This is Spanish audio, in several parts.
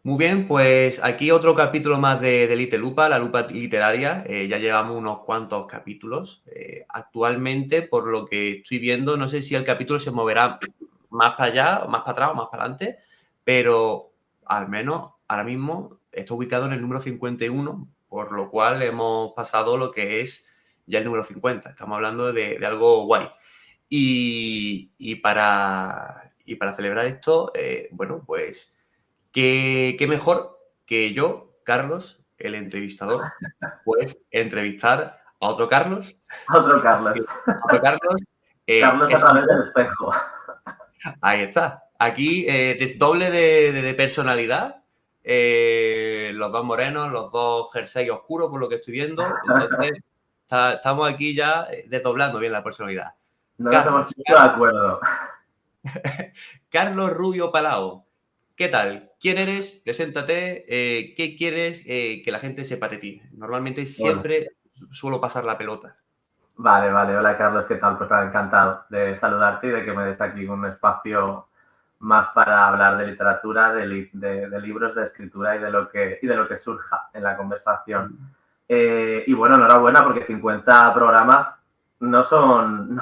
Muy bien, pues aquí otro capítulo más de Litelupa, la lupa literaria. Ya llevamos unos cuantos capítulos. Actualmente, por lo que estoy viendo, no sé si el capítulo se moverá más para allá, o más para atrás o más para adelante, pero al menos ahora mismo está ubicado en el número 51, por lo cual hemos pasado lo que es ya el número 50. Estamos hablando de algo guay. Y para celebrar esto, bueno, pues qué mejor que yo, Carlos, el entrevistador, pues entrevistar a otro Carlos, Otro Carlos. otro Carlos, Carlos a través escritor. del espejo. Ahí está. Aquí desdoble de personalidad. Los dos morenos, los dos jersey oscuros, por lo que estoy viendo. Entonces, estamos aquí ya desdoblando bien la personalidad. No nos hemos Carlos, puesto de acuerdo. Carlos Rubio Palao. ¿Qué tal? ¿Quién eres? Preséntate. ¿Qué quieres que la gente sepa de ti? Normalmente Hola. siempre suelo pasar la pelota. Vale. Hola, Carlos, ¿qué tal? Pues nada, encantado de saludarte y de que me des aquí un espacio más para hablar de literatura, de libros, de escritura y de lo que surja en la conversación. Y bueno, enhorabuena porque 50 programas no son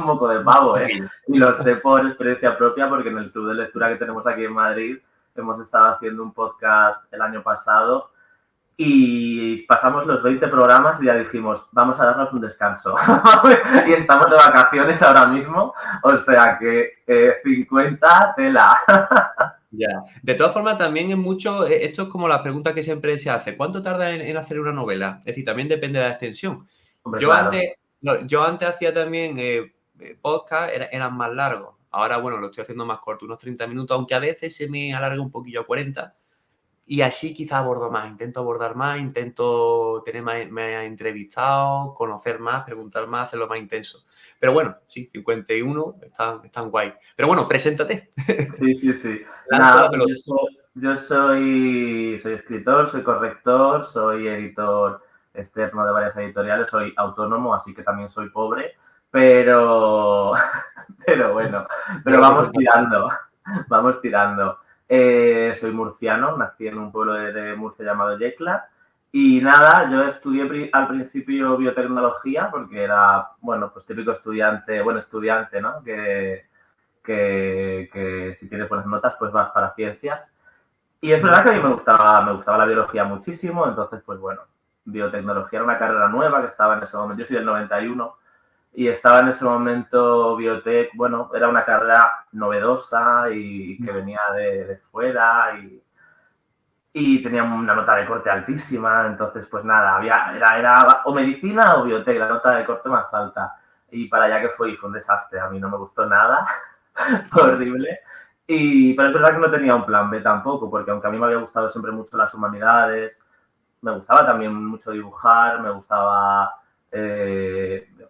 moco de pavo, ¿eh? Y lo sé por experiencia propia porque en el club de lectura que tenemos aquí en Madrid hemos estado haciendo un podcast el año pasado y pasamos los 20 programas y ya dijimos, vamos a darnos un descanso. Y estamos de vacaciones ahora mismo, o sea que 50 tela. Ya. De todas formas, también es mucho, esto es como la pregunta que siempre se hace. ¿Cuánto tarda en hacer una novela? Es decir, también depende de la extensión. Hombre, Yo claro. antes, no, yo antes hacía también podcast, eran más largos. Ahora, bueno, lo estoy haciendo más corto, unos 30 minutos, aunque a veces se me alarga un poquillo a 40. Y así quizá abordo más, intento abordar más, intento tener más entrevistados, conocer más, preguntar más, hacerlo más intenso. Pero bueno, sí, 51 están guay. Pero bueno, preséntate. Sí. Lanzo Nada, la pues pelota. yo soy escritor, soy corrector, soy editor externo de varias editoriales, soy autónomo, así que también soy pobre, pero, pero bueno, pero Pero te vamos suelta. tirando, vamos tirando. Soy murciano, nací en un pueblo de Murcia llamado Yecla. Y nada, yo estudié al principio biotecnología porque era, bueno, pues típico estudiante, ¿no? Que si tienes buenas notas, pues vas para ciencias. Y es verdad que a mí me gustaba la biología muchísimo, entonces, pues bueno, biotecnología era una carrera nueva que estaba en ese momento. Yo soy del 91 y estaba en ese momento biotech, bueno, era una carrera novedosa y que venía de fuera y tenía una nota de corte altísima, entonces pues nada, era o medicina o biotech, la nota de corte más alta. Y para allá que fue un desastre, a mí no me gustó nada, fue horrible. Pero es verdad que no tenía un plan B tampoco, porque aunque a mí me había gustado siempre mucho las humanidades, me gustaba también mucho dibujar, me gustaba,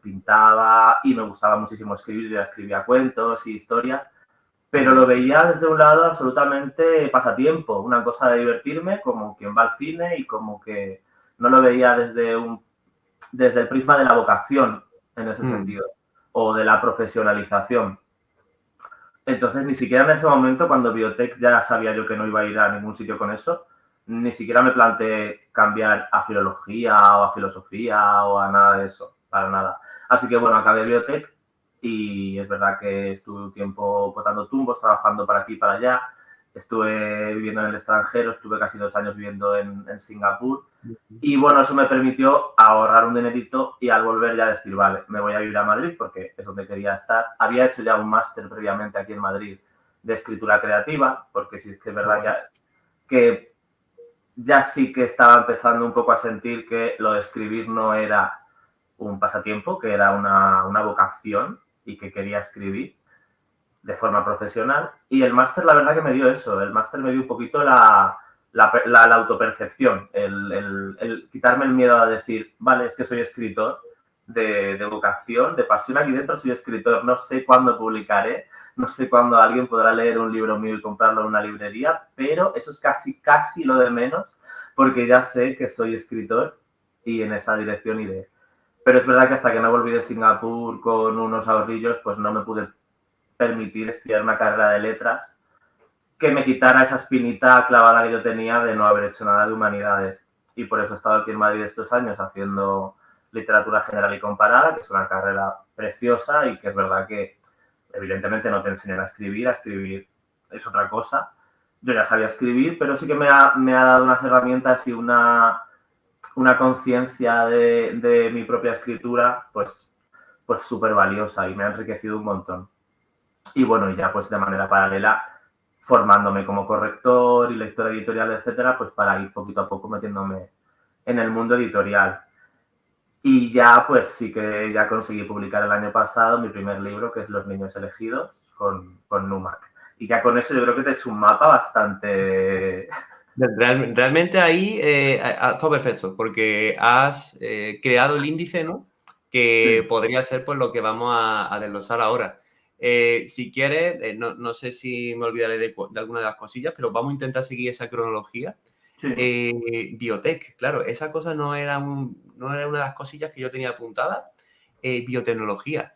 pintaba y me gustaba muchísimo escribir, yo escribía cuentos y historias, pero lo veía desde un lado absolutamente pasatiempo, una cosa de divertirme, como quien va al cine y como que no lo veía desde el prisma de la vocación en ese Mm. sentido, o de la profesionalización. Entonces, ni siquiera en ese momento, cuando biotech ya sabía yo que no iba a ir a ningún sitio con eso, ni siquiera me planteé cambiar a filología o a filosofía o a nada de eso, para nada. Así que bueno, acabé biotech y es verdad que estuve un tiempo botando tumbos, trabajando para aquí y para allá. Estuve viviendo en el extranjero, estuve casi 2 años viviendo en Singapur. Y bueno, eso me permitió ahorrar un dinerito y al volver ya decir, vale, me voy a ir a Madrid porque es donde quería estar. Había hecho ya un máster previamente aquí en Madrid de escritura creativa, porque sí es que es verdad que ya sí que estaba empezando un poco a sentir que lo de escribir no era un pasatiempo, que era una vocación y que quería escribir de forma profesional. Y el máster, la verdad que me dio eso. El máster me dio un poquito la autopercepción, el quitarme el miedo a decir, vale, es que soy escritor de vocación, de pasión. Aquí dentro soy escritor, no sé cuándo publicaré, no sé cuándo alguien podrá leer un libro mío y comprarlo en una librería, pero eso es casi lo de menos, porque ya sé que soy escritor y en esa dirección iré. Pero es verdad que hasta que no volví de Singapur con unos ahorrillos, pues no me pude permitir estudiar una carrera de letras que me quitara esa espinita clavada que yo tenía de no haber hecho nada de humanidades. Y por eso he estado aquí en Madrid estos años haciendo literatura general y comparada, que es una carrera preciosa y que es verdad que evidentemente no te enseñan a escribir es otra cosa. Yo ya sabía escribir, pero sí que me ha dado unas herramientas y una conciencia de mi propia escritura, pues súper valiosa y me ha enriquecido un montón. Y bueno, y ya pues de manera paralela, formándome como corrector y lector editorial, etcétera, pues para ir poquito a poco metiéndome en el mundo editorial. Y ya pues sí que ya conseguí publicar el año pasado mi primer libro, que es Los niños elegidos, con Numac. Y ya con eso yo creo que te he hecho un mapa bastante... Realmente ahí ha estado perfecto, porque has creado el índice, ¿no? Que Sí. podría ser pues lo que vamos a desglosar ahora. Si quieres, no sé si me olvidaré de alguna de las cosillas, pero vamos a intentar seguir esa cronología. Sí. Biotech, claro, esa cosa no era una de las cosillas que yo tenía apuntadas. Biotecnología.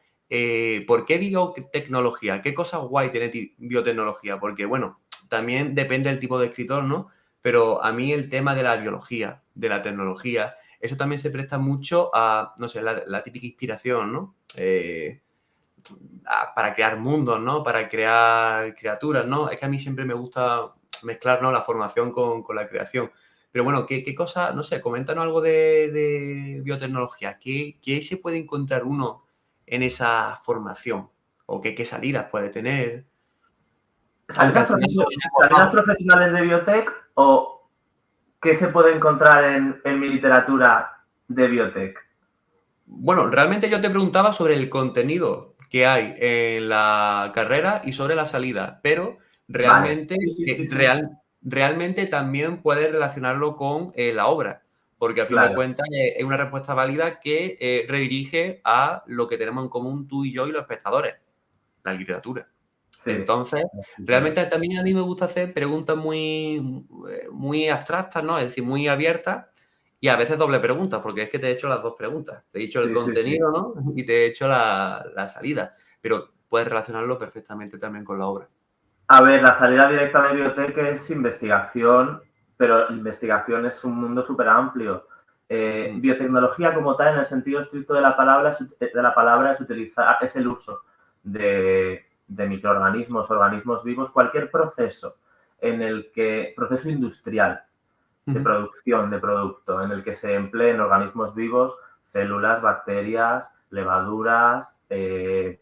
¿Por qué biotecnología? ¿Qué cosas guay tiene biotecnología? Porque, bueno, también depende del tipo de escritor, ¿no? Pero a mí el tema de la biología, de la tecnología, eso también se presta mucho a, no sé, la típica inspiración, ¿no? Para crear mundos, ¿no? Para crear criaturas, ¿no? Es que a mí siempre me gusta mezclar, ¿no? La formación con la creación. Pero bueno, ¿qué cosa? No sé, coméntanos algo de biotecnología. ¿Qué se puede encontrar uno en esa formación? ¿O qué salidas puede tener? Aunque al final ¿Salidas profesionales de biotech o qué se puede encontrar en mi literatura de biotech? Bueno, realmente yo te preguntaba sobre el contenido que hay en la carrera y sobre la salida, pero Vale. realmente, Sí. realmente también puedes relacionarlo con la obra, porque a fin de Claro. cuentas es una respuesta válida que redirige a lo que tenemos en común tú y yo y los espectadores, la literatura. Sí. Entonces, realmente también a mí me gusta hacer preguntas muy abstractas, ¿no? Es decir, muy abiertas y a veces doble preguntas, porque es que te he hecho las dos preguntas. Te he dicho el Sí. contenido, ¿no? Y te he hecho la salida. Pero puedes relacionarlo perfectamente también con la obra. A ver, la salida directa de biotech es investigación, pero investigación es un mundo súper amplio. Biotecnología como tal, en el sentido estricto de la palabra es el uso de microorganismos, organismos vivos, cualquier proceso proceso industrial de producción de producto, en el que se empleen organismos vivos, bacterias, levaduras, Qué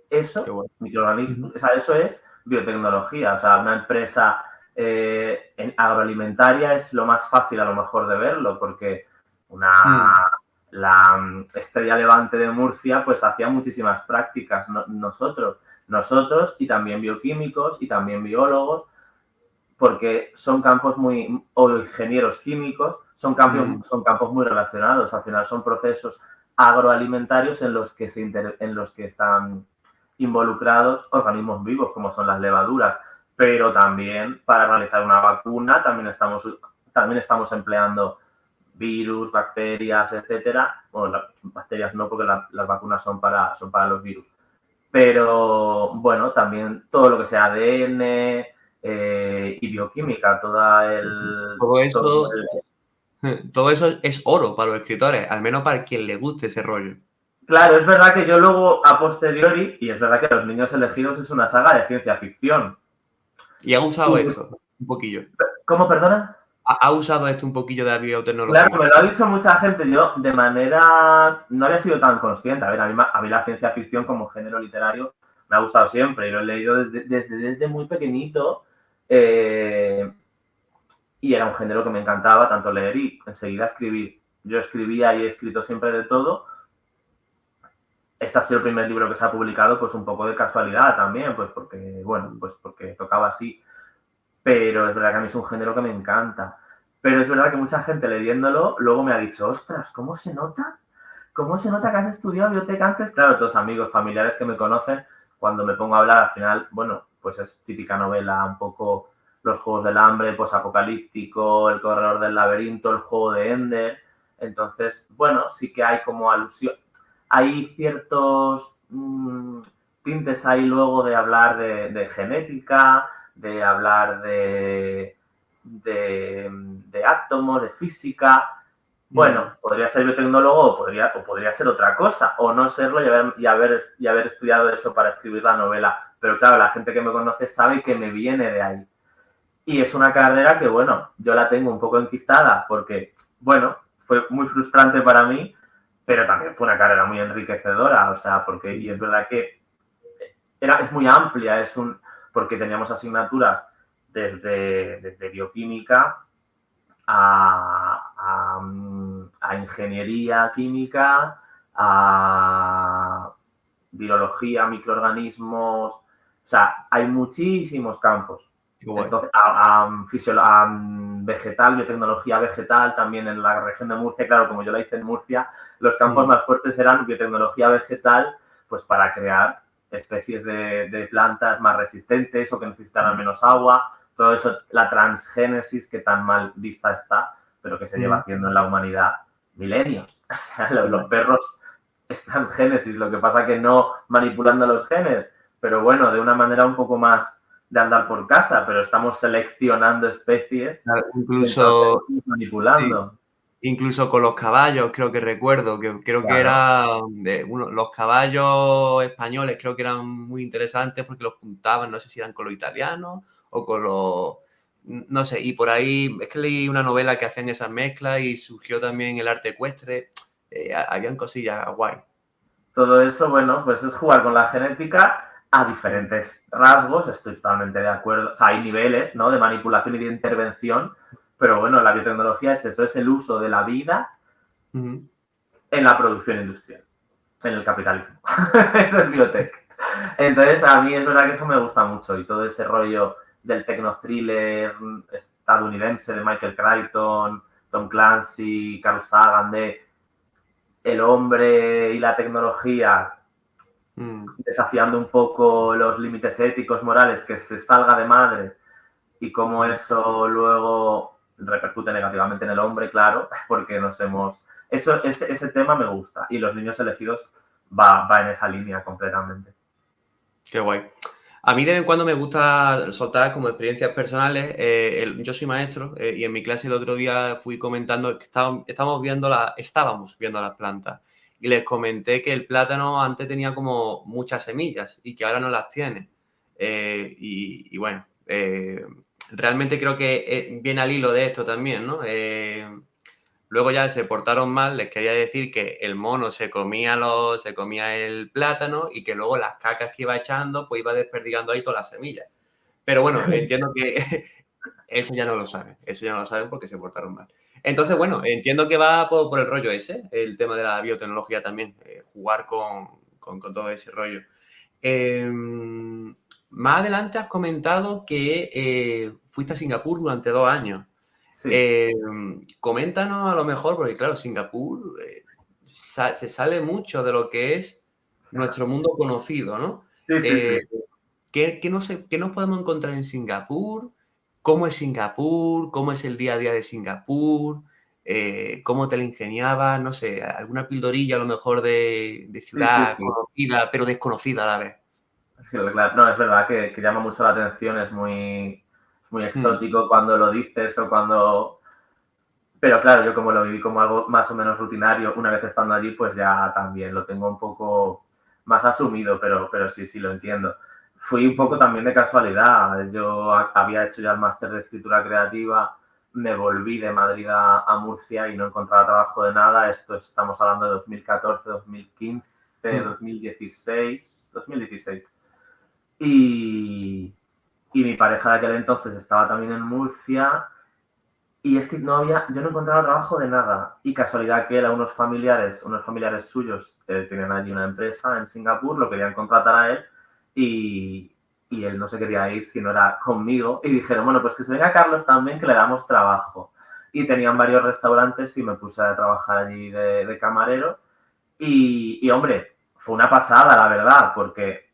bueno. microorganismos, o sea, eso es biotecnología. O sea, una empresa agroalimentaria es lo más fácil a lo mejor de verlo, porque la Estrella Levante de Murcia pues hacía muchísimas prácticas. Nosotros y también bioquímicos y también biólogos, porque son campos o ingenieros químicos, son campos muy relacionados. Al final son procesos agroalimentarios en los que están involucrados organismos vivos, como son las levaduras, pero también para realizar una vacuna también estamos empleando virus, bacterias, etcétera. Bueno, las bacterias no, porque las vacunas son para los virus. Pero bueno, también todo lo que sea ADN y bioquímica, Todo eso es oro para los escritores, al menos para quien le guste ese rollo. Claro, es verdad que yo luego, a posteriori, y es verdad que Los niños elegidos es una saga de ciencia ficción. Y ha usado esto un poquillo. ¿Cómo, perdona? Ha usado esto un poquillo de la Claro, biotecnología. me lo ha dicho mucha gente. Yo, de manera, no había sido tan consciente. A ver, a mí la ciencia ficción como género literario me ha gustado siempre y lo he leído desde muy pequeñito. Y era un género que me encantaba tanto leer y enseguida escribir. Yo escribía y he escrito siempre de todo. Este ha sido el primer libro que se ha publicado, pues un poco de casualidad también, pues porque tocaba así. Pero es verdad que a mí es un género que me encanta. Pero es verdad que mucha gente leyéndolo luego me ha dicho, ostras, ¿cómo se nota? ¿Cómo se nota que has estudiado biblioteca antes? Claro, todos amigos, familiares que me conocen, cuando me pongo a hablar, al final, bueno, pues es típica novela, un poco Los Juegos del Hambre, posapocalíptico, El Corredor del Laberinto, El Juego de Ender. Entonces, bueno, sí que hay como alusión. Hay ciertos tintes ahí luego de hablar de genética, de hablar de átomos, de física. Bueno, podría ser biotecnólogo o podría ser otra cosa, o no serlo y haber estudiado eso para escribir la novela. Pero claro, la gente que me conoce sabe que me viene de ahí. Y es una carrera que, bueno, yo la tengo un poco enquistada porque, bueno, fue muy frustrante para mí, pero también fue una carrera muy enriquecedora, o sea, y es verdad que es muy amplia, porque teníamos asignaturas desde bioquímica a ingeniería química, a biología, microorganismos, o sea, hay muchísimos campos. Entonces, a vegetal, biotecnología vegetal, también en la región de Murcia, claro, como yo la hice en Murcia, los campos más fuertes eran biotecnología vegetal, pues para crear especies de plantas más resistentes o que necesitaran menos agua, todo eso, la transgénesis que tan mal vista está, pero que se lleva haciendo en la humanidad milenios. O sea, los perros es transgénesis, lo que pasa que no manipulando los genes, pero bueno, de una manera un poco más de andar por casa, pero estamos seleccionando especies, incluso manipulando. Sí. Incluso con los caballos, creo que recuerdo, que creo que era los caballos españoles, creo que eran muy interesantes porque los juntaban, no sé si eran con los italianos o con los, no sé, y por ahí es que leí una novela que hacían esas mezclas y surgió también el arte ecuestre, habían cosillas guay. Todo eso, bueno, pues es jugar con la genética a diferentes rasgos, estoy totalmente de acuerdo. O sea, hay niveles, ¿no?, de manipulación y de intervención, pero bueno, la biotecnología es eso, es el uso de la vida en la producción industrial, en el capitalismo. Eso es biotech. Entonces, a mí es verdad que eso me gusta mucho y todo ese rollo del tecno-thriller estadounidense de Michael Crichton, Tom Clancy, Carl Sagan, de el hombre y la tecnología desafiando un poco los límites éticos, morales, que se salga de madre y cómo eso luego repercute negativamente en el hombre, claro, porque ese tema me gusta y los niños elegidos va en esa línea completamente. Qué guay. A mí de vez en cuando me gusta soltar como experiencias personales. Yo soy maestro y en mi clase el otro día fui comentando que estábamos viendo las plantas y les comenté que el plátano antes tenía como muchas semillas y que ahora no las tiene. Y bueno, realmente creo que viene al hilo de esto también, ¿no? Luego ya se portaron mal, les quería decir que el mono se comía el plátano y que luego las cacas que iba echando, pues iba desperdigando ahí todas las semillas. Pero bueno, entiendo que eso ya no lo saben porque se portaron mal. Entonces, bueno, entiendo que va por el rollo ese, el tema de la biotecnología también, jugar con todo ese rollo. Más adelante has comentado que fuiste a Singapur durante 2 años. Sí. Coméntanos a lo mejor, porque claro, Singapur se sale mucho de lo que es nuestro mundo conocido, ¿no? Sí, sí, sí. ¿Qué nos podemos encontrar en Singapur? ¿Cómo es Singapur? ¿Cómo es el día a día de Singapur? ¿Cómo te la ingeniabas? No sé, alguna pildorilla a lo mejor de Sí, sí, ciudad sí. conocida, pero desconocida a la vez. Sí, claro. No, es verdad que llama mucho la atención, es muy exótico cuando lo dices o cuando... Pero claro, yo como lo viví como algo más o menos rutinario, una vez estando allí, pues ya también lo tengo un poco más asumido, pero sí, sí, lo entiendo. Fui un poco también de casualidad. Yo había hecho ya el máster de escritura creativa, me volví de Madrid a Murcia y no encontraba trabajo de nada. Estamos hablando de 2014, 2015, 2016, 2016. Y mi pareja de aquel entonces estaba también en Murcia y es que yo no encontraba trabajo de nada. Y casualidad que unos familiares suyos tenían allí una empresa en Singapur, lo querían contratar a él y él no se quería ir si no era conmigo. Y dijeron, bueno, pues que se venga Carlos también, que le damos trabajo. Y tenían varios restaurantes y me puse a trabajar allí de camarero. Y hombre, fue una pasada, la verdad, porque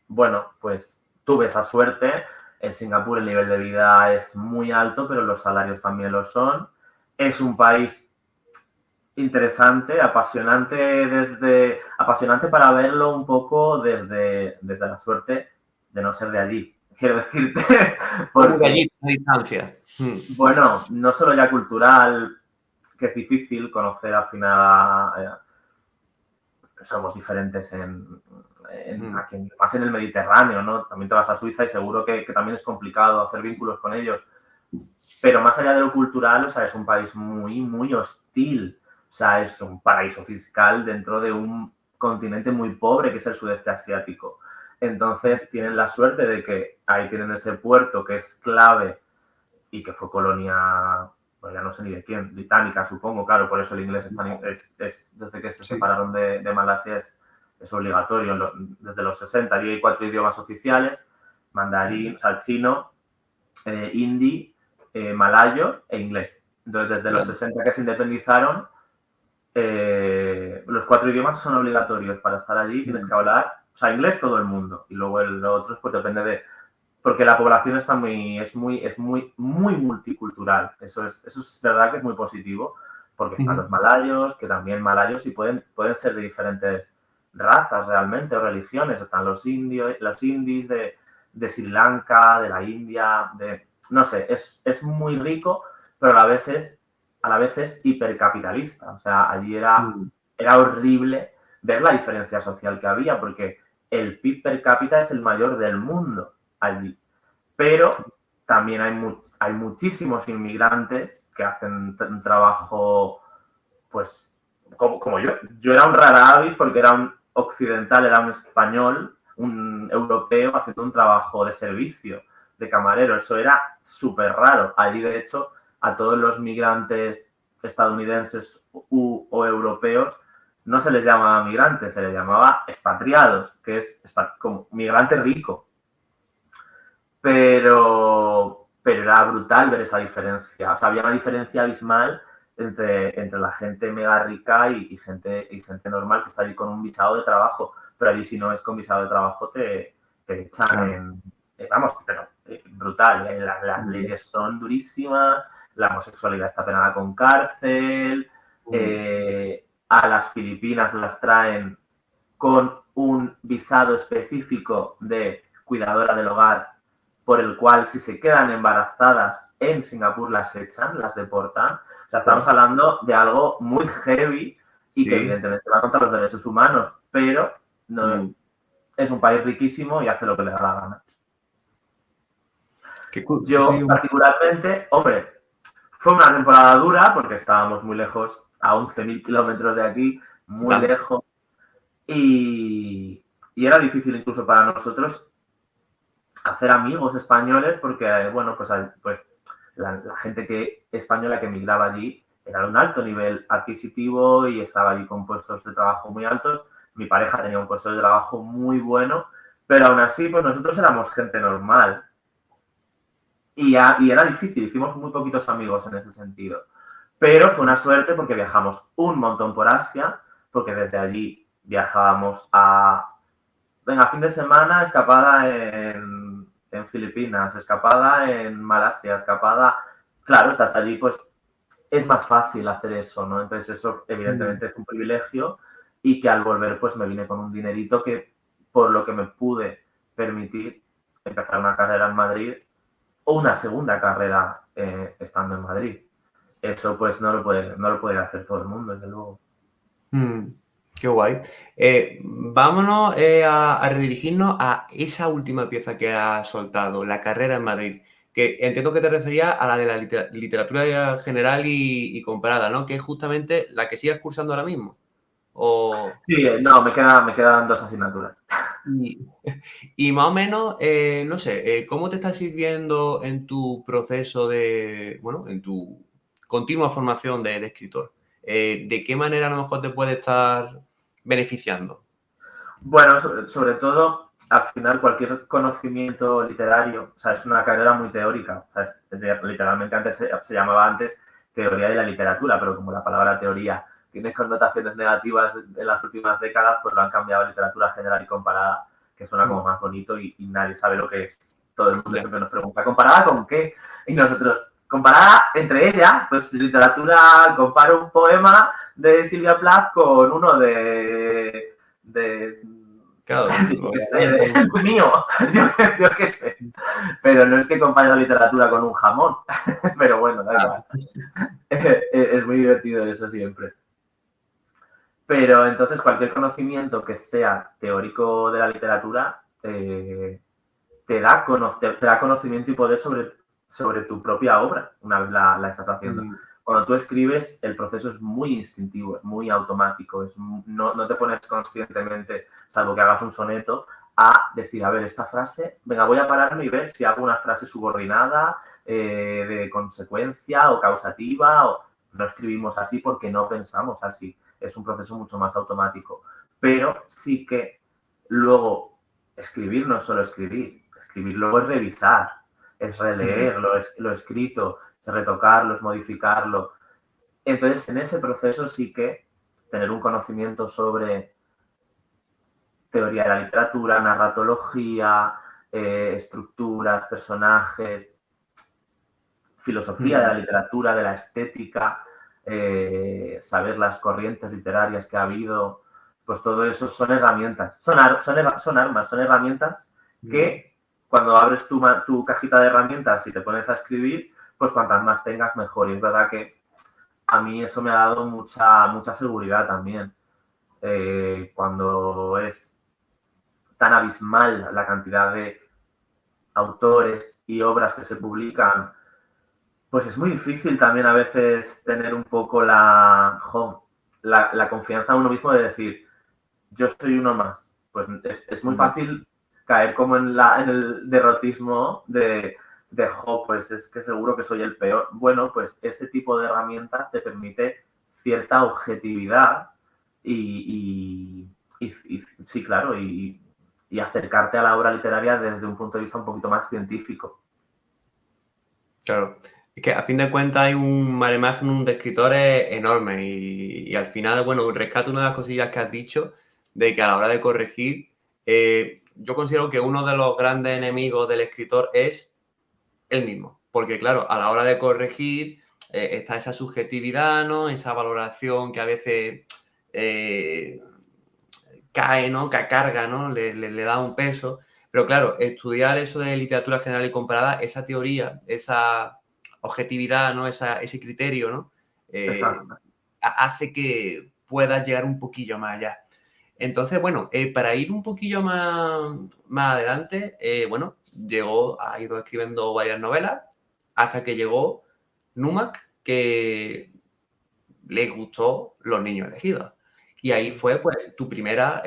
bueno, pues tuve esa suerte. En Singapur el nivel de vida es muy alto, pero los salarios también lo son. Es un país interesante, apasionante para verlo un poco desde la suerte de no ser de allí. quiero decirte. Un gallito a distancia. Bueno, no solo ya cultural, que es difícil conocer al final, somos diferentes aquí, más en el Mediterráneo, ¿no? También te vas a Suiza y seguro que también es complicado hacer vínculos con ellos. Pero más allá de lo cultural, o sea, es un país muy, muy hostil. O sea, es un paraíso fiscal dentro de un continente muy pobre que es el sudeste asiático. Entonces tienen la suerte de que ahí tienen ese puerto que es clave y que fue colonia, bueno, ya no sé ni de quién, británica, supongo, claro, por eso el inglés es desde que se separaron de Malasia es obligatorio. Desde los 60 hay 4 idiomas oficiales: mandarín, o sea, chino, hindi, malayo e inglés. Entonces, desde los 60 que se independizaron, los 4 idiomas son obligatorios para estar allí. Tienes que hablar, o sea, inglés todo el mundo, y luego lo otro pues depende de, porque la población es muy multicultural. Eso es verdad que es muy positivo, porque están los malayos, que también malayos y pueden ser de diferentes razas realmente o religiones. Están los indios de Sri Lanka, de la India, no sé, es muy rico, pero a la vez es hipercapitalista. O sea, allí era horrible ver la diferencia social que había, porque el PIB per cápita es el mayor del mundo allí. Pero también hay muchísimos inmigrantes que hacen un trabajo, pues, como yo. Yo era un rara avis porque era un occidental, era un español, un europeo haciendo un trabajo de servicio, de camarero. Eso era súper raro. Allí, de hecho, a todos los migrantes estadounidenses o europeos no se les llamaba migrantes, se les llamaba expatriados, que es como migrante rico. Pero era brutal ver esa diferencia. O sea, había una diferencia abismal entre la gente mega rica y gente normal que está allí con un visado de trabajo. Pero allí, si no es con visado de trabajo, te echan vamos, pero brutal. Las leyes son durísimas, la homosexualidad está penada con cárcel, a las Filipinas las traen con un visado específico de cuidadora del hogar, por el cual si se quedan embarazadas en Singapur las echan, las deportan. O sea, estamos hablando de algo muy heavy y que evidentemente va contra los derechos humanos, pero no, es un país riquísimo y hace lo que le da la gana. Yo particularmente, hombre, fue una temporada dura porque estábamos muy lejos, a 11.000 kilómetros de aquí, muy lejos, y era difícil incluso para nosotros hacer amigos españoles porque, bueno, pues la gente española que emigraba allí era de un alto nivel adquisitivo y estaba allí con puestos de trabajo muy altos. Mi pareja tenía un puesto de trabajo muy bueno, pero aún así, pues nosotros éramos gente normal. Y era difícil, hicimos muy poquitos amigos en ese sentido. Pero fue una suerte porque viajamos un montón por Asia, porque desde allí viajábamos venga, fin de semana, escapada en Filipinas, escapada en Malasia, escapada... Claro, estás allí, pues es más fácil hacer eso, ¿no? Entonces eso evidentemente es un privilegio y que al volver pues me vine con un dinerito que por lo que me pude permitir empezar una carrera en Madrid o una segunda carrera estando en Madrid. Eso pues no lo puede hacer todo el mundo, desde luego. Qué guay. Vámonos a redirigirnos a esa última pieza que has soltado, la carrera en Madrid, que entiendo que te referías a la de la literatura general y comparada, ¿no? Que es justamente la que sigues cursando ahora mismo. Sí, no, me quedan 2 asignaturas. Y más o menos, no sé, ¿cómo te está sirviendo en tu proceso en tu continua formación de escritor? ¿De qué manera a lo mejor te puede estar beneficiando? Bueno, sobre todo, al final, cualquier conocimiento literario, o sea, es una carrera muy teórica. O sea, literalmente se llamaba teoría de la literatura, pero como la palabra teoría tiene connotaciones negativas en las últimas décadas, pues lo han cambiado a literatura general y comparada, que suena como más bonito y nadie sabe lo que es. Todo el mundo siempre nos pregunta, ¿comparada con qué? Y nosotros, comparada entre ella, pues literatura, comparo un poema de Silvia Plath con uno de Claro, Yo qué sé, es mío, yo qué sé. Pero no es que compare la literatura con un jamón, pero bueno, da igual. Es muy divertido eso siempre. Pero entonces cualquier conocimiento que sea teórico de la literatura te da conocimiento y poder sobre tu propia obra una vez la estás haciendo. Cuando tú escribes, el proceso es muy instintivo, es muy automático, no te pones conscientemente, salvo que hagas un soneto, a decir, a ver, esta frase, venga, voy a pararme y ver si hago una frase subordinada, de consecuencia o causativa, o no escribimos así porque no pensamos así. Es un proceso mucho más automático. Pero sí que luego escribir no es solo escribir luego es revisar, es releer lo escrito, es retocarlo, es modificarlo. Entonces, en ese proceso sí que tener un conocimiento sobre teoría de la literatura, narratología, estructuras, personajes, filosofía de la literatura, de la estética, saber las corrientes literarias que ha habido, pues todo eso son herramientas, son armas, son herramientas que cuando abres tu cajita de herramientas y te pones a escribir, pues cuantas más tengas, mejor. Y es verdad que a mí eso me ha dado mucha seguridad también. Cuando es tan abismal la cantidad de autores y obras que se publican, pues es muy difícil también a veces tener un poco la confianza en uno mismo de decir, yo soy uno más. Pues es muy fácil caer como en el derrotismo de, pues es que seguro que soy el peor. Bueno, pues ese tipo de herramientas te permite cierta objetividad y sí, claro, y acercarte a la obra literaria desde un punto de vista un poquito más científico. Claro, es que a fin de cuentas hay un mare magnum de escritores enorme y al final, bueno, rescato una de las cosillas que has dicho de que a la hora de corregir, yo considero que uno de los grandes enemigos del escritor es él mismo, porque claro, a la hora de corregir está esa subjetividad, ¿no? Esa valoración que a veces cae, ¿no? Que carga, ¿no? Le da un peso. Pero claro, estudiar eso de literatura general y comparada, esa teoría, esa objetividad, ¿no? Ese criterio, ¿no? Hace que puedas llegar un poquillo más allá. Entonces, bueno, para ir un poquillo más adelante, bueno, ha ido escribiendo varias novelas hasta que llegó Numac, que le gustó Los Niños Elegidos. Y ahí fue pues, tu primera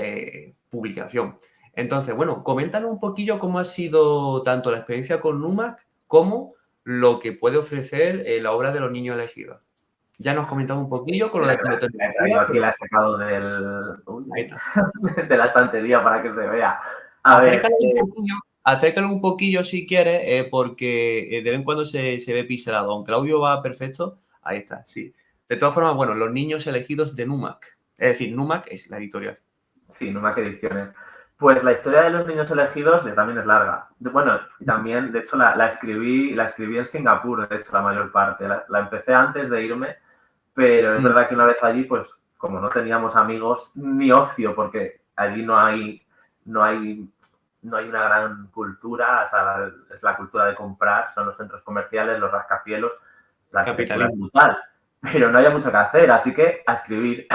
publicación. Entonces, bueno, coméntanos un poquillo cómo ha sido tanto la experiencia con Numac como lo que puede ofrecer la obra de Los Niños Elegidos. Ya nos has comentado un poquillo con lo de Yo aquí la he sacado de la estantería para que se vea. Acércalo un poquillo si quieres, porque de vez en cuando se ve pixelado. Aunque el audio va perfecto, ahí está, sí. De todas formas, bueno, Los Niños Elegidos de Numac. Es decir, Numac es la editorial. Sí, Numac Ediciones. Pues la historia de Los Niños Elegidos también es larga. Bueno, también, de hecho, la escribí en Singapur, de hecho, la mayor parte. La empecé antes de irme, pero es verdad que una vez allí, pues, como no teníamos amigos ni ocio, porque allí no hay una gran cultura, o sea, es la cultura de comprar, son los centros comerciales, los rascacielos, la arquitectura es brutal, pero no había mucho que hacer, así que a escribir.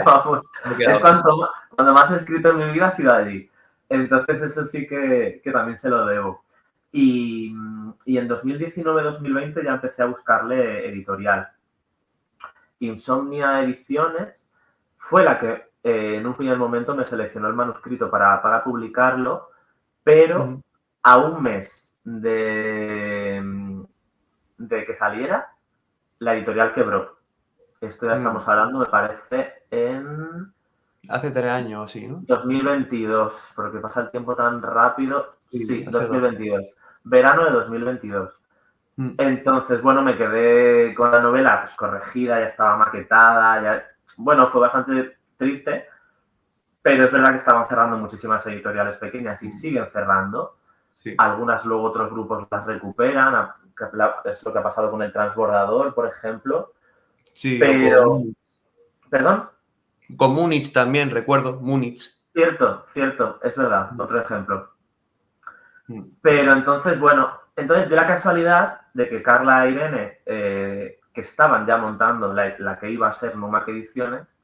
Vamos, es cuando más he escrito en mi vida ha sido allí. Entonces eso sí que también se lo debo. Y en 2019-2020 ya empecé a buscarle editorial. Insomnia Ediciones fue la que en un primer momento me seleccionó el manuscrito para publicarlo, pero a un mes de que saliera, la editorial quebró. Esto ya estamos hablando, me parece, en... Hace 3 años o sí, ¿no? 2022, porque pasa el tiempo tan rápido. Sí, 2022. Verano de 2022. Entonces, bueno, me quedé con la novela pues corregida, ya estaba maquetada, bueno, fue bastante triste, pero es verdad que estaban cerrando muchísimas editoriales pequeñas y siguen cerrando. Sí. Algunas luego otros grupos las recuperan, es lo que ha pasado con El Transbordador, por ejemplo. Sí, pero... ¿Perdón? Con Múnich también, recuerdo, Múnich. Cierto, cierto, es verdad, otro ejemplo. Mm. Pero entonces, bueno, entonces de la casualidad de que Carla e Irene, que estaban ya montando la que iba a ser Numac Ediciones,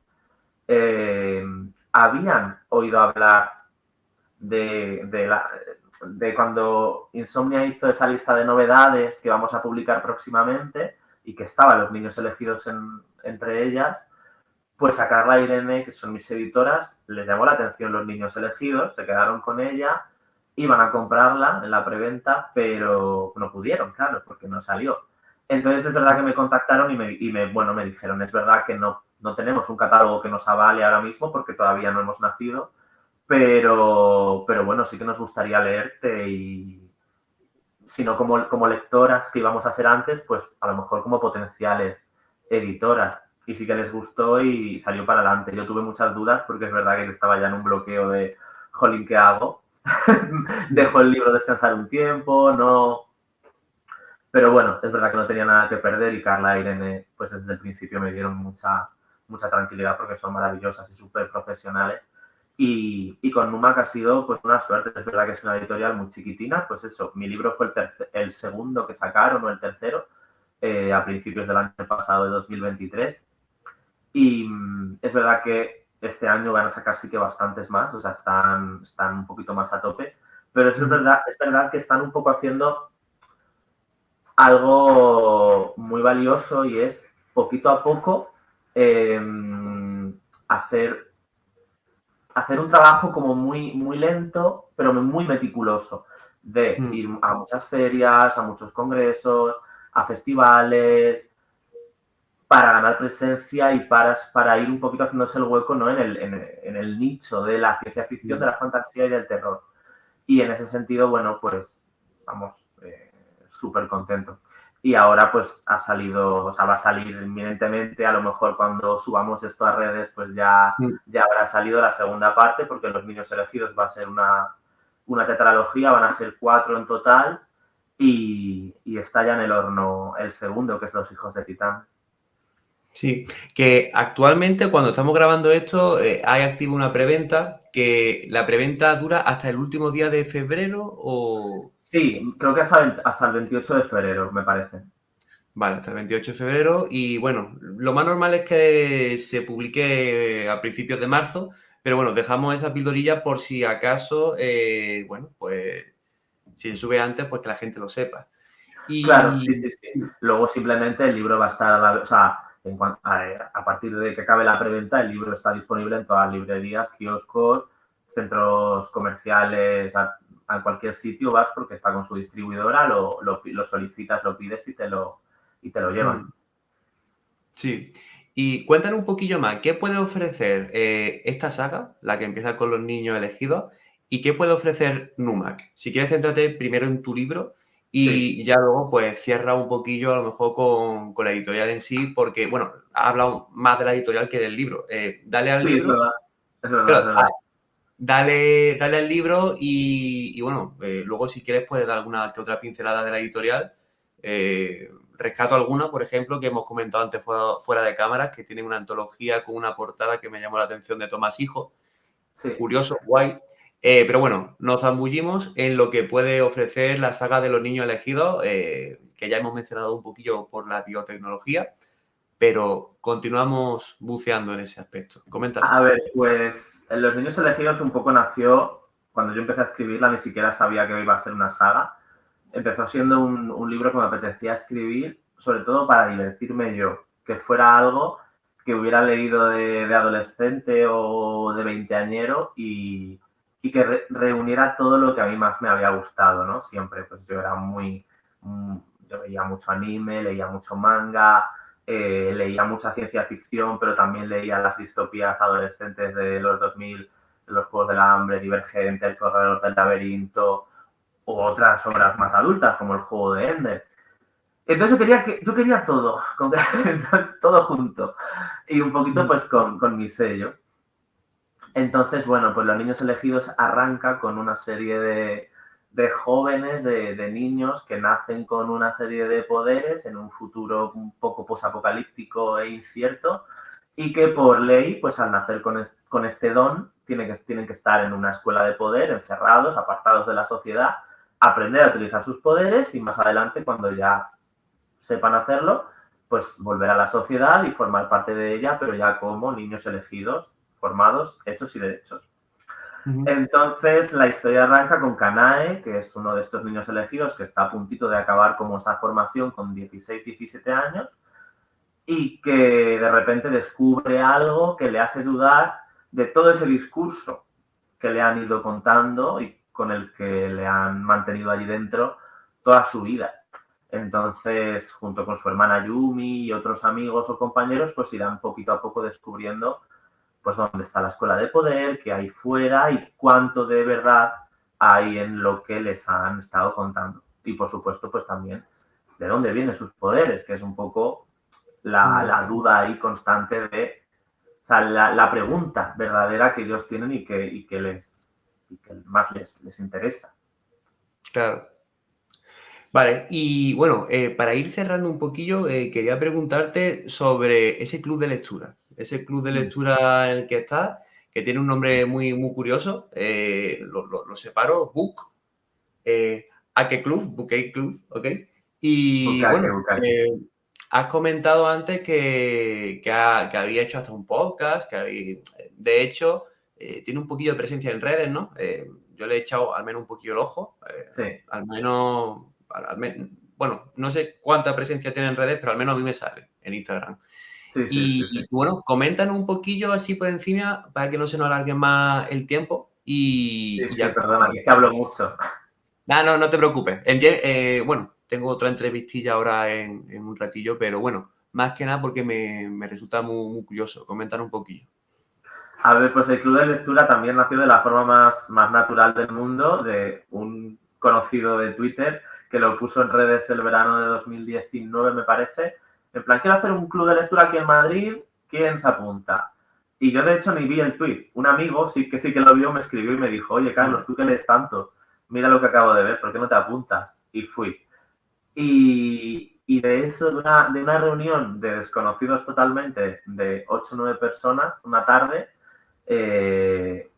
eh, habían oído hablar de cuando Insomnia hizo esa lista de novedades que vamos a publicar próximamente y que estaban los niños elegidos entre ellas, pues a Carla e Irene, que son mis editoras, les llamó la atención los niños elegidos, se quedaron con ella, iban a comprarla en la preventa, pero no pudieron, claro, porque no salió. Entonces es verdad que me contactaron bueno, me dijeron, es verdad que no tenemos un catálogo que nos avale ahora mismo porque todavía no hemos nacido, pero bueno, sí que nos gustaría leerte y si no como lectoras que íbamos a ser antes, pues a lo mejor como potenciales editoras. Y sí que les gustó y salió para adelante. Yo tuve muchas dudas porque es verdad que estaba ya en un bloqueo de, jolín, ¿qué hago? Dejo el libro descansar un tiempo, no... Pero bueno, es verdad que no tenía nada que perder y Carla e Irene, pues desde el principio me dieron mucha tranquilidad porque son maravillosas y súper profesionales. Y con Numac ha sido pues una suerte. Es verdad que es una editorial muy chiquitina. Pues eso, mi libro fue el segundo que sacaron o el tercero a principios del año pasado de 2023. Y es verdad que este año van a sacar sí que bastantes más. O sea, están un poquito más a tope. Pero es verdad que están un poco haciendo algo muy valioso y es poquito a poco eh, hacer un trabajo como muy lento, pero muy meticuloso, de ir a muchas ferias, a muchos congresos, a festivales, para ganar presencia y para ir un poquito haciéndose el hueco, ¿no? en el nicho de la ciencia ficción, de la fantasía y del terror. Y en ese sentido, bueno, pues vamos, súper contento. Y ahora pues ha salido, o sea, va a salir inminentemente, a lo mejor cuando subamos esto a redes, pues ya habrá salido la segunda parte, porque Los Niños Elegidos va a ser una tetralogía, van a ser 4 en total, y está ya en el horno el segundo, que es Los Hijos de Titán. Sí, que actualmente cuando estamos grabando esto hay activa una preventa, que la preventa dura hasta el último día de febrero o... Sí, creo que hasta el 28 de febrero, me parece. Vale, hasta el 28 de febrero y bueno, lo más normal es que se publique a principios de marzo, pero bueno, dejamos esa pildorilla por si acaso, bueno, pues si se sube antes, pues que la gente lo sepa. Claro, sí, Y sí, sí. Luego simplemente el libro va a estar, o sea, a partir de que acabe la preventa, el libro está disponible en todas las librerías, kioscos, centros comerciales, a cualquier sitio vas porque está con su distribuidora, lo solicitas, lo pides y te lo llevan. sí. Y cuéntanos un poquillo más, ¿qué puede ofrecer esta saga, la que empieza con los niños elegidos, y qué puede ofrecer Numac? Si quieres, céntrate primero en tu libro Sí, y ya luego, pues, cierra un poquillo a lo mejor con la editorial en sí, porque, bueno, ha hablado más de la editorial que del libro. Dale al sí, es libro, verdad, es verdad, es claro, verdad. dale al libro y bueno, luego si quieres puedes dar alguna que otra pincelada de la editorial. Rescato alguna, por ejemplo, que hemos comentado antes fuera de cámaras, que tiene una antología con una portada que me llamó la atención de Tomás Hijo. Sí. Curioso, guay. Pero bueno, nos zambullimos en lo que puede ofrecer la saga de los niños elegidos, que ya hemos mencionado un poquillo por la biotecnología, pero continuamos buceando en ese aspecto. Coméntanos. A ver, pues Los Niños Elegidos un poco nació, cuando yo empecé a escribirla, ni siquiera sabía que iba a ser una saga. Empezó siendo un libro que me apetecía escribir, sobre todo para divertirme yo, que fuera algo que hubiera leído de adolescente o de veinteañero y que reuniera todo lo que a mí más me había gustado, ¿no? Siempre, pues yo era yo veía mucho anime, leía mucho manga, leía mucha ciencia ficción, pero también leía las distopías adolescentes de los 2000, los Juegos del Hambre, Divergente, El Corredor del Laberinto, o otras obras más adultas, como El Juego de Ender. Entonces yo quería todo, todo junto, y un poquito pues con mi sello. Entonces, bueno, pues Los Niños Elegidos arranca con una serie de jóvenes, de niños que nacen con una serie de poderes en un futuro un poco posapocalíptico e incierto y que por ley, pues al nacer con este don, tienen que estar en una escuela de poder, encerrados, apartados de la sociedad, aprender a utilizar sus poderes y más adelante, cuando ya sepan hacerlo, pues volver a la sociedad y formar parte de ella, pero ya como niños elegidos, formados, hechos y derechos. Entonces, la historia arranca con Kanae, que es uno de estos niños elegidos que está a puntito de acabar como esa formación con 16, 17 años y que de repente descubre algo que le hace dudar de todo ese discurso que le han ido contando y con el que le han mantenido allí dentro toda su vida. Entonces, junto con su hermana Yumi y otros amigos o compañeros, pues irán poquito a poco descubriendo pues dónde está la escuela de poder, qué hay fuera y cuánto de verdad hay en lo que les han estado contando. Y por supuesto, pues también de dónde vienen sus poderes, que es un poco la duda ahí constante de, o sea, la pregunta verdadera que ellos tienen y que más les interesa. Claro. Vale, y bueno, para ir cerrando un poquillo, quería preguntarte sobre ese club de lectura. Ese club de lectura en el que estás, que tiene un nombre muy, muy curioso. Lo separo, Book, ¿a qué club? Bouquet Club, ¿ok? Y Bukake, bueno, Bukake. has comentado antes que había hecho hasta un podcast, de hecho, tiene un poquillo de presencia en redes, ¿no? Yo le he echado al menos un poquillo el ojo, Sí. al menos, bueno, no sé cuánta presencia tiene en redes, pero al menos a mí me sale en Instagram. Sí, sí, sí, sí. Y bueno, coméntanos un poquillo así por encima para que no se nos alargue más el tiempo Sí, y sí, ya. perdona, que hablo mucho. No te preocupes. Bueno, tengo otra entrevistilla ahora en un ratillo, pero bueno, más que nada porque me resulta muy, muy curioso. Coméntanos un poquillo. A ver, pues el club de lectura también nació de la forma más natural del mundo, de un conocido de Twitter que lo puso en redes el verano de 2019, me parece. En plan, quiero hacer un club de lectura aquí en Madrid, ¿quién se apunta? Y yo, de hecho, ni vi el tweet. Un amigo sí que lo vio, me escribió y me dijo, oye, Carlos, tú que lees tanto, mira lo que acabo de ver, ¿por qué no te apuntas? Y fui. Y de eso, de una reunión de desconocidos totalmente, de 8 o 9 personas, una tarde,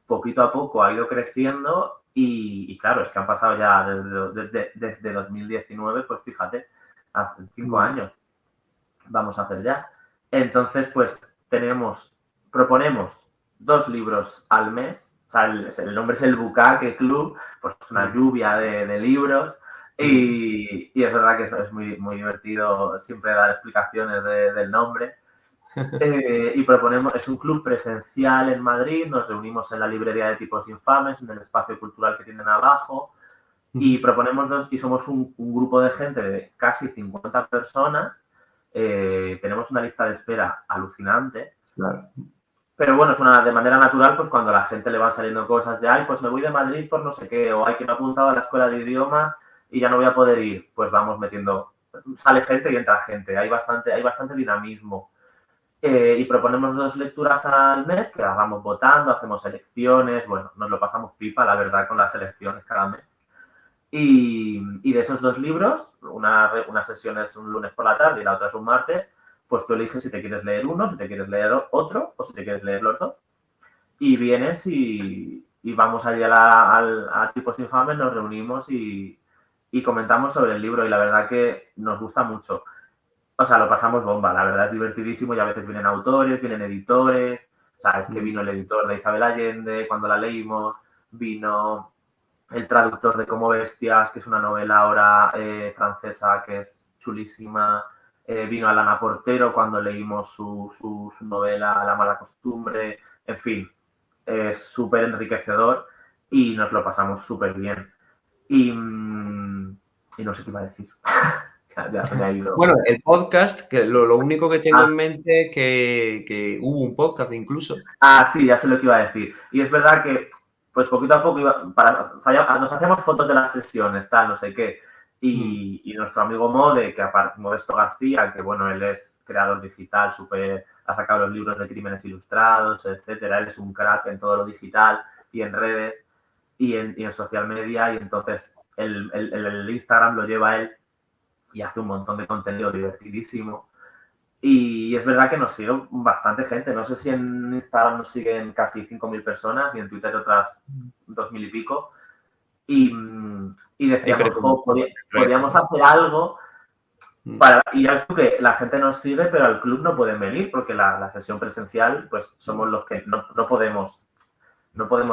poquito a poco ha ido creciendo y claro, es que han pasado ya desde 2019, pues fíjate, hace 5 años vamos a hacer ya. Entonces, pues proponemos 2 libros al mes, o sea, el nombre es el Bukake Club, pues es una lluvia de libros y es verdad que es muy, muy divertido siempre dar explicaciones del nombre. Y proponemos, es un club presencial en Madrid, nos reunimos en la librería de Tipos Infames, en el espacio cultural que tienen abajo, y proponemos y somos un grupo de gente de casi 50 personas. Tenemos una lista de espera alucinante. Claro. Pero bueno, es de manera natural, pues cuando a la gente le van saliendo cosas de, ay, pues me voy de Madrid por no sé qué, o ay, que me he apuntado a la escuela de idiomas y ya no voy a poder ir, pues vamos metiendo, sale gente y entra gente, hay bastante dinamismo. Y proponemos 2 lecturas al mes que las vamos votando, hacemos elecciones, bueno, nos lo pasamos pipa, la verdad, con las elecciones cada mes. Y de esos 2 libros, una sesión es un lunes por la tarde y la otra es un martes, pues tú eliges si te quieres leer uno, si te quieres leer otro o si te quieres leer los dos. Y vienes y vamos allí a Tipos Infames, nos reunimos y comentamos sobre el libro y la verdad que nos gusta mucho. O sea, lo pasamos bomba, la verdad es divertidísimo y a veces vienen autores, vienen editores. O sea, es que vino el editor de Isabel Allende cuando la leímos, vino el traductor de Como Bestias, que es una novela ahora francesa que es chulísima. Vino Alana Portero cuando leímos su novela La mala costumbre. En fin, es súper enriquecedor y nos lo pasamos súper bien. Y no sé qué iba a decir. Ya se me ha ido. Bueno, el podcast, que lo único que tengo en mente es que hubo un podcast incluso. Sí, ya sé lo que iba a decir. Y es verdad que, pues poquito a poco, o sea, nos hacemos fotos de las sesiones, tal, no sé qué. Y nuestro amigo Modesto García, que bueno, él es creador digital, ha sacado los libros de Crímenes Ilustrados, etcétera. Él es un crack en todo lo digital y en redes y en social media. Y entonces el Instagram lo lleva él y hace un montón de contenido divertidísimo. Y es verdad que nos sigue bastante gente. No sé si en Instagram nos siguen casi 5.000 personas y en Twitter otras 2.000 y pico. Y decíamos, podríamos hacer algo y ya ves tú que la gente nos sigue, pero al club no pueden venir porque la sesión presencial, pues somos los que no podemos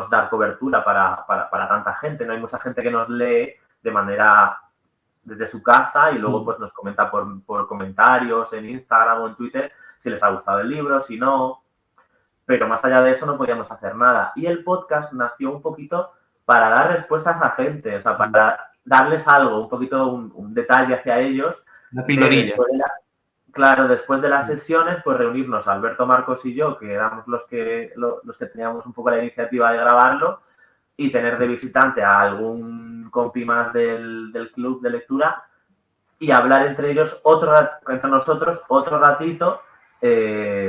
dar cobertura para tanta gente. No hay mucha gente que nos lee de manera desde su casa y luego pues nos comenta por comentarios en Instagram o en Twitter si les ha gustado el libro, si no. Pero más allá de eso no podíamos hacer nada. Y el podcast nació un poquito para dar respuestas a gente, o sea, para darles algo, un poquito un detalle hacia ellos. Una pildorilla. Claro, después de las sesiones, pues reunirnos Alberto, Marcos y yo, que éramos los que teníamos un poco la iniciativa de grabarlo, y tener de visitante a algún compi más del club de lectura y hablar entre nosotros otro ratito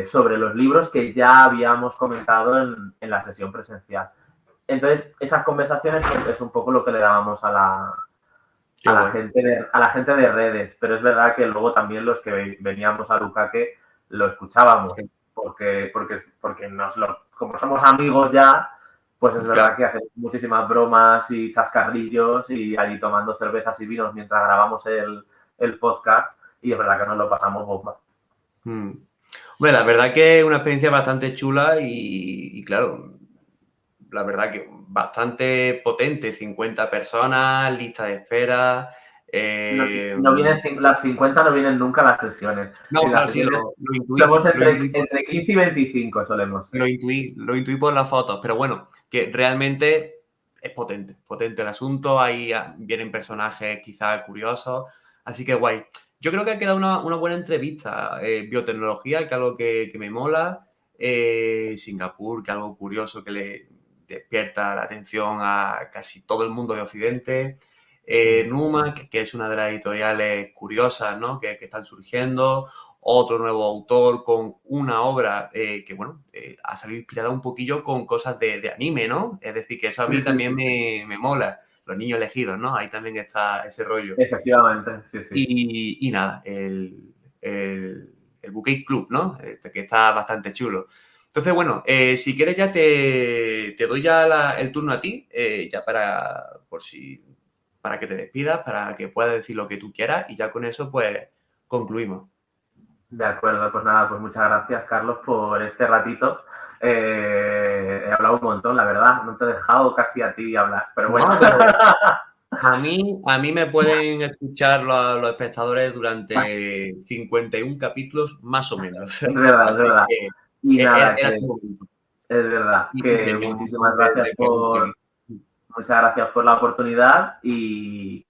sobre los libros que ya habíamos comentado en la sesión presencial. Entonces, esas conversaciones es un poco lo que le dábamos a la gente de redes, pero es verdad que luego también los que veníamos a Lucaque lo escuchábamos, porque como somos amigos ya, pues es verdad que hacemos muchísimas bromas y chascarrillos y allí tomando cervezas y vinos mientras grabamos el podcast y es verdad que nos lo pasamos bomba. Bueno, la verdad que es una experiencia bastante chula y claro, la verdad que bastante potente, 50 personas, lista de espera. Las 50 no vienen nunca a las sesiones. No, claro, sí, lo intuí. Somos entre 15 y 25 solemos ser. Lo intuí por las fotos, pero bueno, que realmente es potente el asunto, ahí vienen personajes quizás curiosos, así que guay. Yo creo que ha quedado una buena entrevista. Biotecnología, que es algo que me mola. Singapur, que es algo curioso que le despierta la atención a casi todo el mundo de Occidente. Numa, que es una de las editoriales curiosas, ¿no? que están surgiendo. Otro nuevo autor con una obra que, bueno, ha salido inspirada un poquillo con cosas de anime, ¿no? Es decir, que eso a mí también me mola. Los niños elegidos, ¿no? Ahí también está ese rollo. Efectivamente, sí. Y nada, el Bouquet Club, ¿no? Que está bastante chulo. Entonces, bueno, si quieres ya te doy ya el turno a ti, ya para que te despidas, para que puedas decir lo que tú quieras y ya con eso, pues, concluimos. De acuerdo, pues nada, pues muchas gracias, Carlos, por este ratito. He hablado un montón, la verdad. No te he dejado casi a ti hablar, pero bueno. No, pero a mí me pueden escuchar los espectadores durante 51 capítulos, más o menos. Es verdad, es verdad. Y nada, es verdad que muchísimas gracias muchas gracias por la oportunidad y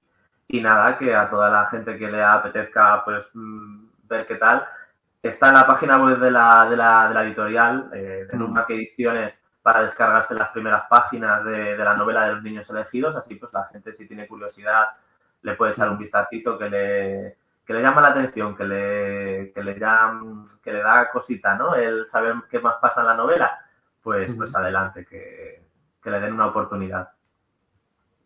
nada, que a toda la gente que le apetezca pues ver qué tal. Está en la página web de la editorial, de Numa Ediciones, para descargarse las primeras páginas de la novela de los niños elegidos. Así pues la gente, si tiene curiosidad, le puede echar un vistacito que le llama la atención, que le da cosita, ¿no? El saber qué más pasa en la novela. Pues adelante, que le den una oportunidad.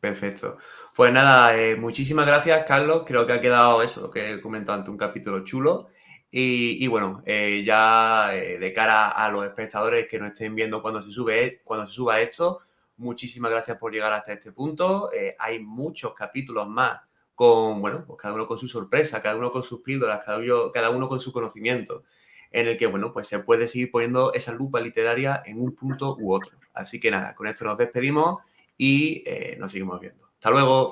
Perfecto. Pues nada, muchísimas gracias, Carlos. Creo que ha quedado eso, lo que he comentado antes, un capítulo chulo. Y bueno, ya de cara a los espectadores que nos estén viendo cuando se suba esto, muchísimas gracias por llegar hasta este punto. Hay muchos capítulos más con, bueno, pues cada uno con su sorpresa, cada uno con sus píldoras, cada uno con su conocimiento, en el que, bueno, pues se puede seguir poniendo esa lupa literaria en un punto u otro. Así que nada, con esto nos despedimos y nos seguimos viendo. Hasta luego.